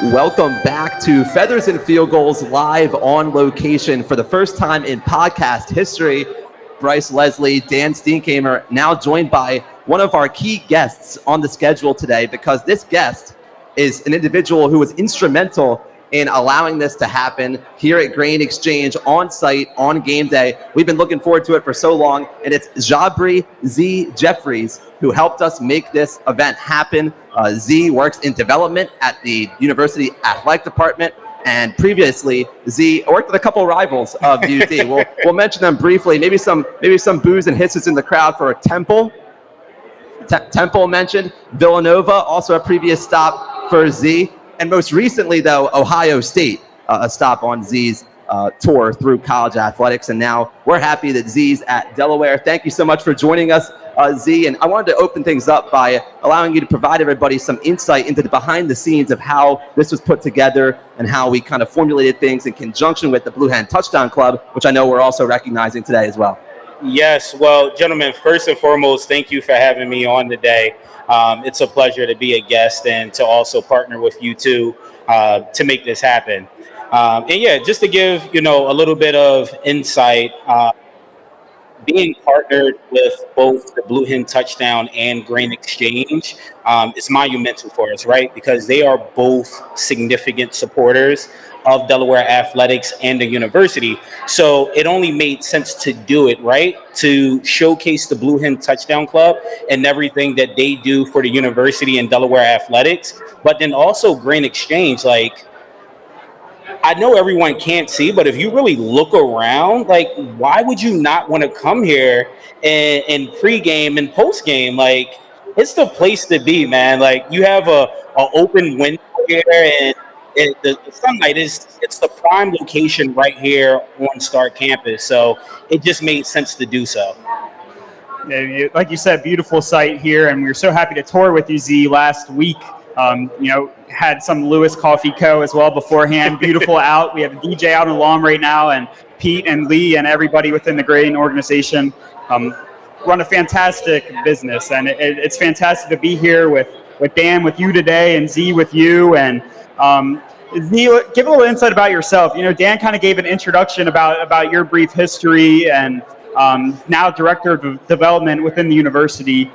Welcome back to Feathers and Field Goals live on location for the first time in podcast history. Bryce Leslie, Dan Steenkamer, now joined by one of our key guests on the schedule today, because this guest is an individual who was instrumental in allowing this to happen here at Grain Exchange on site on game day. We've been looking forward to it for so long, and it's Zhaibri Jeffries who helped us make this event happen. Z works in development at the University Athletic Department, and previously Z worked with a couple rivals of UT. We'll mention them briefly. Maybe some boos and hisses in the crowd for Temple. Temple mentioned. Villanova, also a previous stop for Z. And most recently, though, Ohio State, a stop on Z's tour through college athletics. And now we're happy that Z's at Delaware. Thank you so much for joining us, Z. And I wanted to open things up by allowing you to provide everybody some insight into the behind the scenes of how this was put together and how we kind of formulated things in conjunction with the Blue Hen Touchdown Club, which I know we're also recognizing today as well. Yes. Well, gentlemen, first and foremost, thank you for having me on today. It's a pleasure to be a guest and to also partner with you two to make this happen. And yeah, just to give, a little bit of insight, being partnered with both the Blue Hen Touchdown and Grain Exchange is monumental for us, right? Because they are both significant supporters of Delaware athletics and the university. So it only made sense to do it, right? To showcase the Blue Hen Touchdown Club and everything that they do for the university and Delaware athletics. But then also Grain Exchange, I know everyone can't see, but if you really look around, why would you not want to come here and pregame and postgame? It's the place to be, man. You have a open window here, and the sunlight it's the prime location right here on Stark campus. So it just made sense to do so. Yeah, like you said, beautiful site here, and we were so happy to tour with you, Z, last week. Had some Lewis Coffee Co. as well beforehand. Beautiful out. We have a DJ out on the lawn right now, and Pete and Lee and everybody within the Grain organization run a fantastic business, and it's fantastic to be here with Dan with you today and Z with you. And Z, give a little insight about yourself. Dan kind of gave an introduction about your brief history, and now director of development within the university.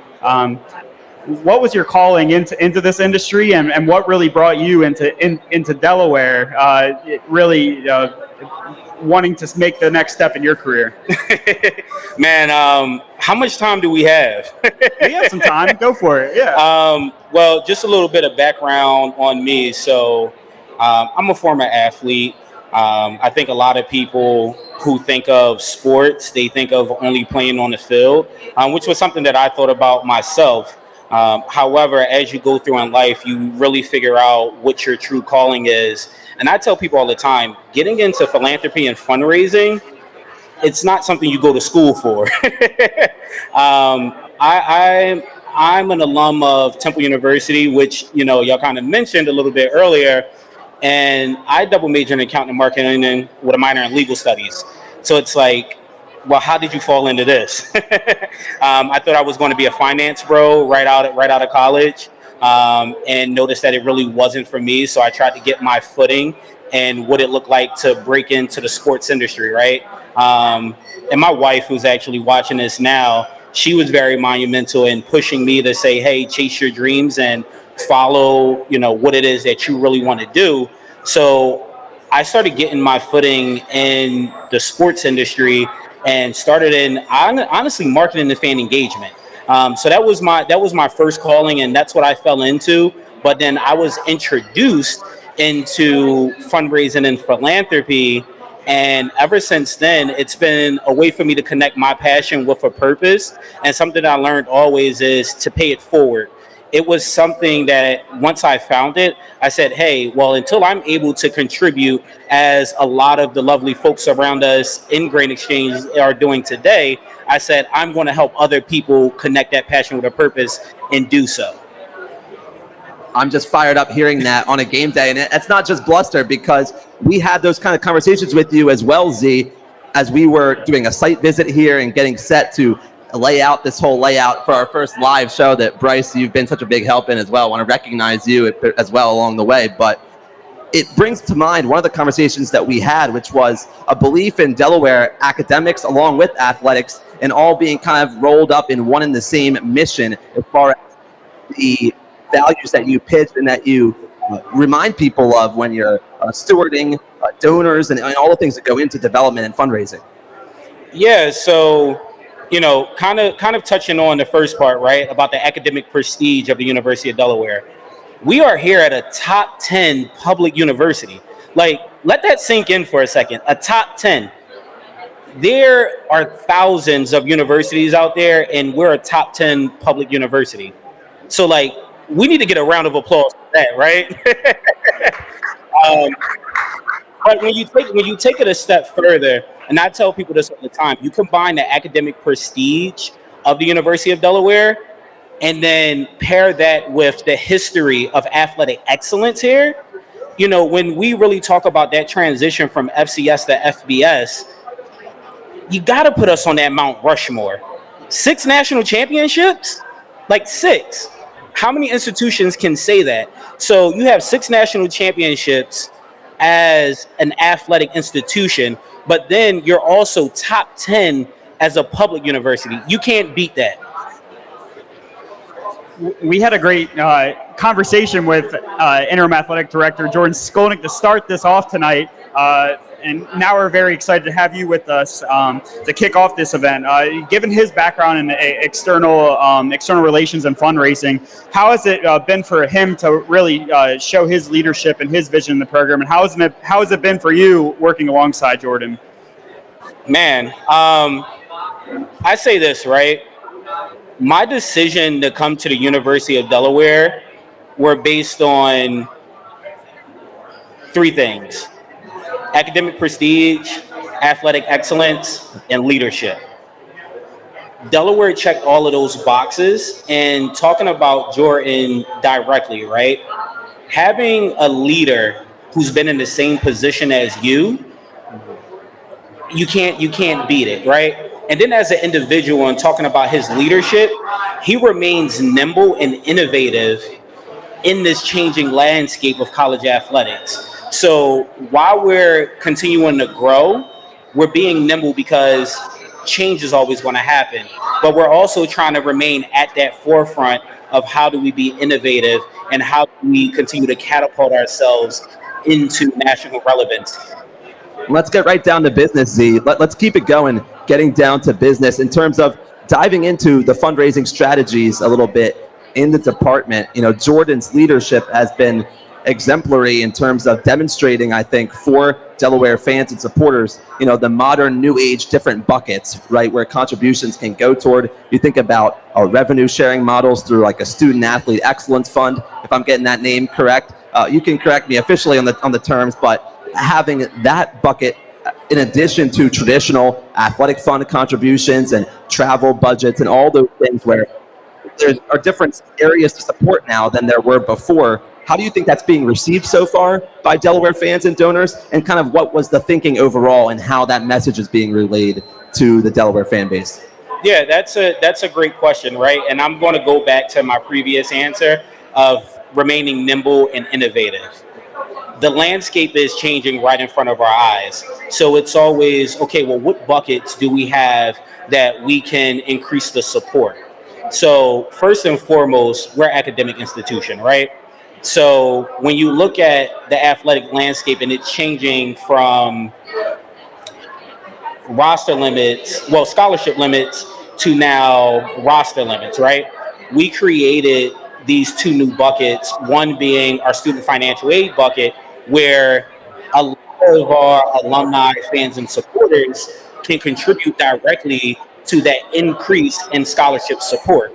What was your calling into this industry, and what really brought you into Delaware, really wanting to make the next step in your career? Man, how much time do we have? We have some time. Go for it. Yeah. Well, just a little bit of background on me. So I'm a former athlete. I think a lot of people who think of sports, they think of only playing on the field, which was something that I thought about myself. However, as you go through in life, you really figure out what your true calling is. And I tell people all the time, getting into philanthropy and fundraising, it's not something you go to school for. I'm an alum of Temple University, which, y'all kind of mentioned a little bit earlier. And I double majored in accounting and marketing with a minor in legal studies. So it's well, how did you fall into this? I thought I was going to be a finance bro right out of college, and noticed that it really wasn't for me. So I tried to get my footing and what it looked like to break into the sports industry, right? And my wife, who's actually watching this now, she was very monumental in pushing me to say, hey, chase your dreams and follow, what it is that you really want to do. So I started getting my footing in the sports industry and started in honestly marketing and fan engagement. So that was my first calling, and that's what I fell into. But then I was introduced into fundraising and philanthropy, and ever since then, it's been a way for me to connect my passion with a purpose. And something I learned always is to pay it forward. It was something that once I found it, I said, hey, well, until I'm able to contribute as a lot of the lovely folks around us in Grain Exchange are doing today, I said, I'm going to help other people connect that passion with a purpose and do so. I'm just fired up hearing that on a game day. And it's not just bluster, because we had those kind of conversations with you as well, Z, as we were doing a site visit here and getting set to lay out this whole layout for our first live show that, Bryce, you've been such a big help in as well. I want to recognize you as well along the way. But it brings to mind one of the conversations that we had, which was a belief in Delaware academics along with athletics and all being kind of rolled up in one and the same mission as far as the values that you pitch and that you remind people of when you're stewarding donors and all the things that go into development and fundraising. Yeah, so kind of touching on the first part, right, about the academic prestige of the University of Delaware. We are here at a top 10 public university. Like, let that sink in for a second. A top 10. There are thousands of universities out there, and we're a top 10 public university. So, like, we need to get a round of applause for that, right? But when you take it a step further, and I tell people this all the time, you combine the academic prestige of the University of Delaware and then pair that with the history of athletic excellence here. When we really talk about that transition from FCS to FBS, you got to put us on that Mount Rushmore. 6 national championships? Like 6. How many institutions can say that? So you have 6 national championships as an athletic institution, but then you're also top 10 as a public university. You can't beat that. We had a great conversation with interim athletic director Jordan Skolnick to start this off tonight. And now we're very excited to have you with us to kick off this event. Given his background in external relations and fundraising, how has it been for him to really show his leadership and his vision in the program? And how has it been for you working alongside Jordan? Man, I say this, right? My decision to come to the University of Delaware were based on 3 things: academic prestige, athletic excellence, and leadership. Delaware checked all of those boxes. And talking about Jordan directly, right? Having a leader who's been in the same position as you can't beat it, right? And then as an individual and talking about his leadership, he remains nimble and innovative in this changing landscape of college athletics. So while we're continuing to grow, we're being nimble because change is always going to happen. But we're also trying to remain at that forefront of how do we be innovative and how do we continue to catapult ourselves into national relevance. Let's get right down to business, Z. Let's keep it going, getting down to business in terms of diving into the fundraising strategies a little bit in the department. Jordan's leadership has been exemplary in terms of demonstrating, I think, for Delaware fans and supporters, the modern new age different buckets, right, where contributions can go toward. You think about revenue sharing models through like a student athlete excellence fund, if I'm getting that name correct. You can correct me officially on the terms, but having that bucket in addition to traditional athletic fund contributions and travel budgets and all those things where there are different areas to support now than there were before. How do you think that's being received so far by Delaware fans and donors? And kind of what was the thinking overall and how that message is being relayed to the Delaware fan base? Yeah, that's a great question, right? And I'm going to go back to my previous answer of remaining nimble and innovative. The landscape is changing right in front of our eyes. So it's always, okay, well, what buckets do we have that we can increase the support? So first and foremost, we're an academic institution, right? So when you look at the athletic landscape and it's changing from roster limits, well, scholarship limits to now roster limits, right? We created these 2 new buckets, one being our student financial aid bucket, where a lot of our alumni, fans, and supporters can contribute directly to that increase in scholarship support.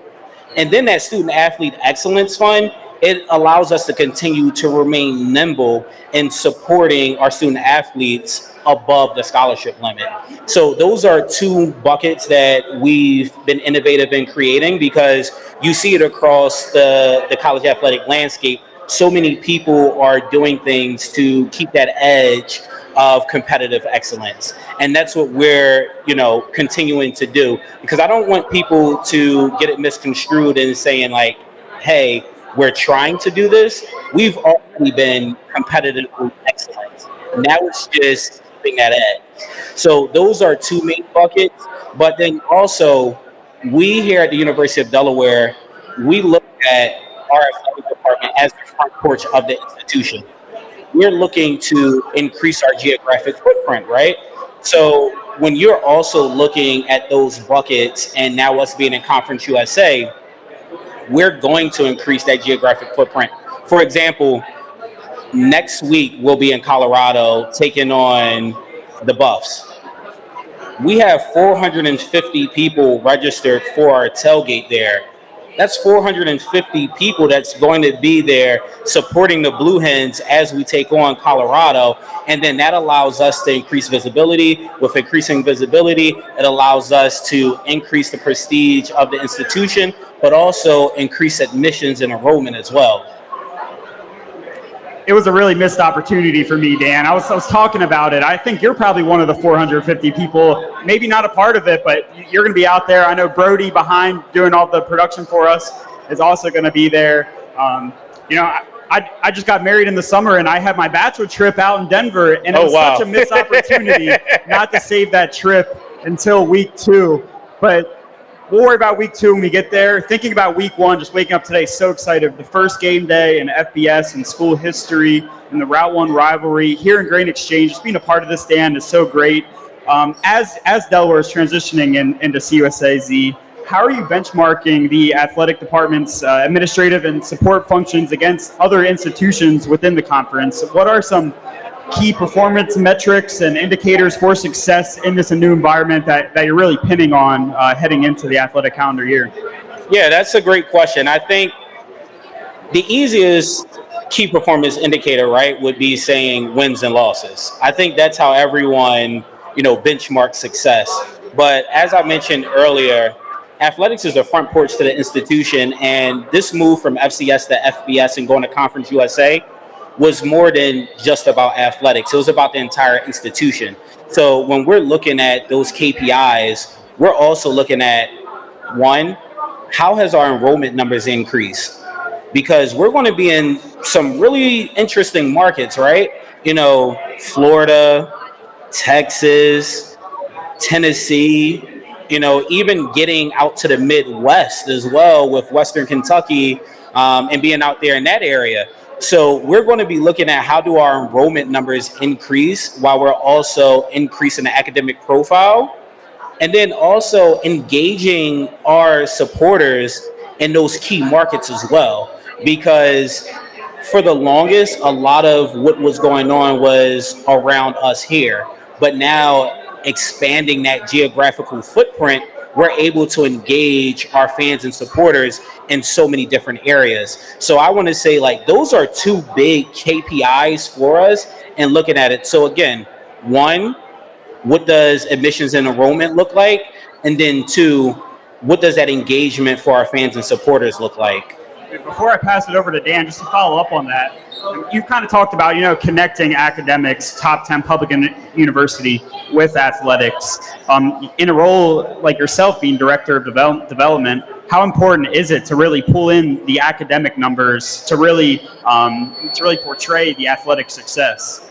And then that student athlete excellence fund, it allows us to continue to remain nimble in supporting our student athletes above the scholarship limit. So those are 2 buckets that we've been innovative in creating, because you see it across the college athletic landscape. So many people are doing things to keep that edge of competitive excellence. And that's what we're, continuing to do, because I don't want people to get it misconstrued and saying like, hey, we're trying to do this, we've already been competitively excellent. Now it's just keeping that edge. So those are two main buckets. But then also, we here at the University of Delaware, we look at our athletic department as the front porch of the institution. We're looking to increase our geographic footprint, right? So when you're also looking at those buckets, and now us being in Conference USA, we're going to increase that geographic footprint. For example, next week we'll be in Colorado taking on the Buffs. We have 450 people registered for our tailgate there. That's 450 people that's going to be there supporting the Blue Hens as we take on Colorado. And then that allows us to increase visibility. With increasing visibility, it allows us to increase the prestige of the institution, but also increase admissions and enrollment as well. It was a really missed opportunity for me, Dan. I was talking about it. I think you're probably one of the 450 people, maybe not a part of it, but you're going to be out there. I know Brody behind doing all the production for us is also going to be there. I just got married in the summer, and I had my bachelor trip out in Denver, and it was such a missed opportunity not to save that trip until week 2. But we'll worry about week 2 when we get there. Thinking about week 1, just waking up today, so excited. The first game day in FBS and school history and the Route 1 rivalry here in Grain Exchange. Just being a part of this, Dan, is so great. As Delaware is transitioning into CUSA-Z, how are you benchmarking the athletic department's administrative and support functions against other institutions within the conference? What are some key performance metrics and indicators for success in this new environment that you're really pinning on heading into the athletic calendar year? Yeah, that's a great question. I think the easiest key performance indicator, right, would be saying wins and losses. I think that's how everyone, benchmarks success. But as I mentioned earlier, athletics is the front porch to the institution, and this move from FCS to FBS and going to Conference USA was more than just about athletics. It was about the entire institution. So when we're looking at those KPIs, we're also looking at, one, how has our enrollment numbers increased? Because we're going to be in some really interesting markets, right? Florida, Texas, Tennessee, even getting out to the Midwest as well with Western Kentucky and being out there in that area. So we're going to be looking at how do our enrollment numbers increase while we're also increasing the academic profile, and then also engaging our supporters in those key markets as well. Because for the longest, a lot of what was going on was around us here. But now expanding that geographical footprint, we're able to engage our fans and supporters in so many different areas. So I want to say, those are two big KPIs for us and looking at it. So again, one, what does admissions and enrollment look like? And then two, what does that engagement for our fans and supporters look like? Before I pass it over to Dan, just to follow up on that, you kind of talked about, connecting academics, top 10 public university with athletics. In a role like yourself being director of development, how important is it to really pull in the academic numbers to really portray the athletic success?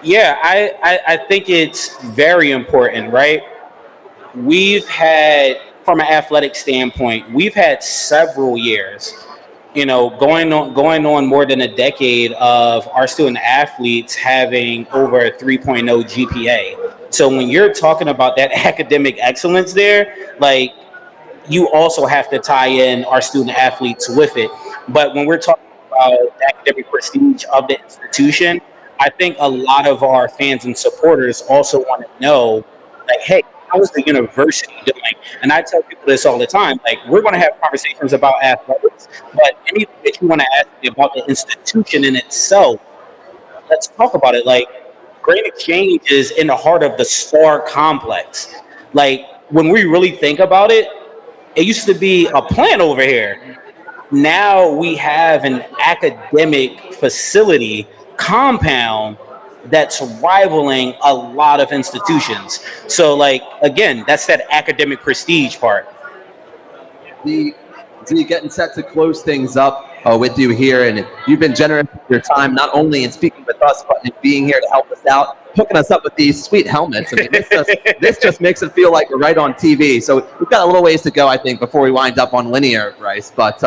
Yeah, I think it's very important, right? We've had, from an athletic standpoint, we've had several years, going on more than a decade of our student athletes having over a 3.0 GPA. So when you're talking about that academic excellence there, you also have to tie in our student athletes with it. But when we're talking about the academic prestige of the institution, I think a lot of our fans and supporters also want to know, hey, how is the university doing? And I tell people this all the time, we're going to have conversations about athletics, but anything that you want to ask me about the institution in itself, let's talk about it. Grain Exchange is in the heart of the Star Complex. When we really think about it, it used to be a plant over here. Now we have an academic facility compound that's rivaling a lot of institutions. So again, that's that academic prestige part. Getting set to close things up. with you here, and you've been generous with your time, not only in speaking with us, but in being here to help us out, hooking us up with these sweet helmets. I mean, this just makes it feel like we're right on TV. So we've got a little ways to go, I think, before we wind up on linear, Bryce. But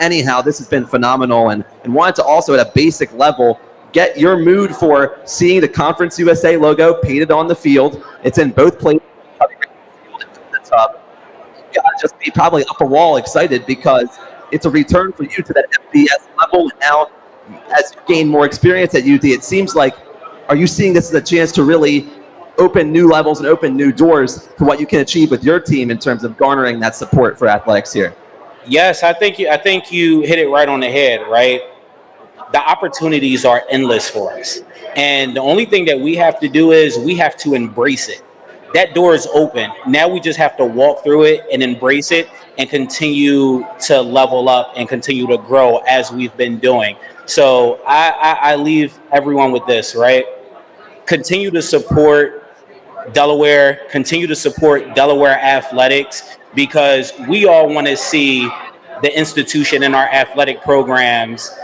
anyhow, this has been phenomenal, and wanted to also, at a basic level, get your mood for seeing the Conference USA logo painted on the field. It's in both places. You gotta just be probably up a wall excited, because it's a return for you to that FBS level. And now, as you gain more experience at UD, it seems like, are you seeing this as a chance to really open new levels and open new doors to what you can achieve with your team in terms of garnering that support for athletics here? Yes, I think you hit it right on the head, right? The opportunities are endless for us. And the only thing that we have to do is we have to embrace it. That door is open. Now we just have to walk through it and embrace it and continue to level up and continue to grow as we've been doing. So I leave everyone with this, right? Continue to support Delaware, continue to support Delaware athletics, because we all want to see the institution in our athletic programs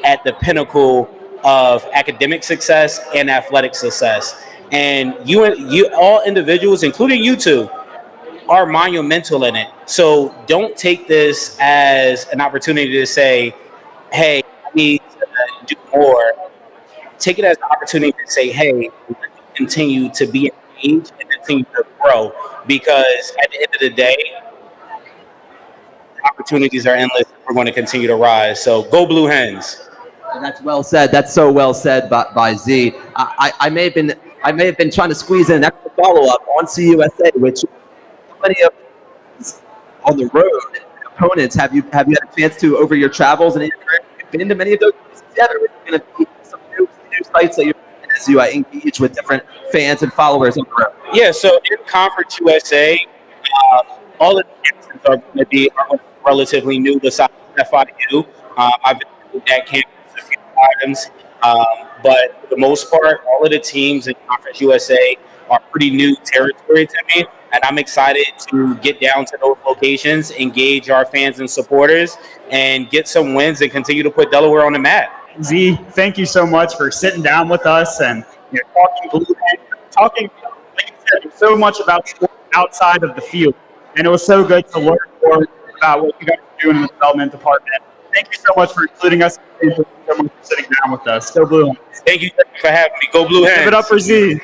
at the pinnacle of academic success and athletic success. And you all individuals, including you two, are monumental in it. So don't take this as an opportunity to say, hey, I need to do more. Take it as an opportunity to say, hey, continue to be engaged and continue to grow, because at the end of the day, opportunities are endless. We're going to continue to rise. So go Blue Hens. And that's well said. That's so well said by Z. I may have been trying to squeeze in an extra follow-up on CUSA, which so many of on the road opponents have you had a chance to, over your travels and you've been to many of those places yet, or are you going to be some new sites that you're as you engage with different fans and followers on the road? Yeah, so in Conference USA, all of the campuses are going to be relatively new besides FIU. I've been to that campus a few times, but for the most part, all of the teams in Conference USA are pretty new territory to me, and I'm excited to get down to those locations, engage our fans and supporters, and get some wins and continue to put Delaware on the map. Z, thank you so much for sitting down with us and talking, like you said, so much about sports outside of the field. And it was so good to learn more about what you guys are doing in the development department. Thank you so much for including us. Thank you so much for sitting down with us. Go Blue Hens. Thank you for having me. Go Blue Hens. Give it up for Z.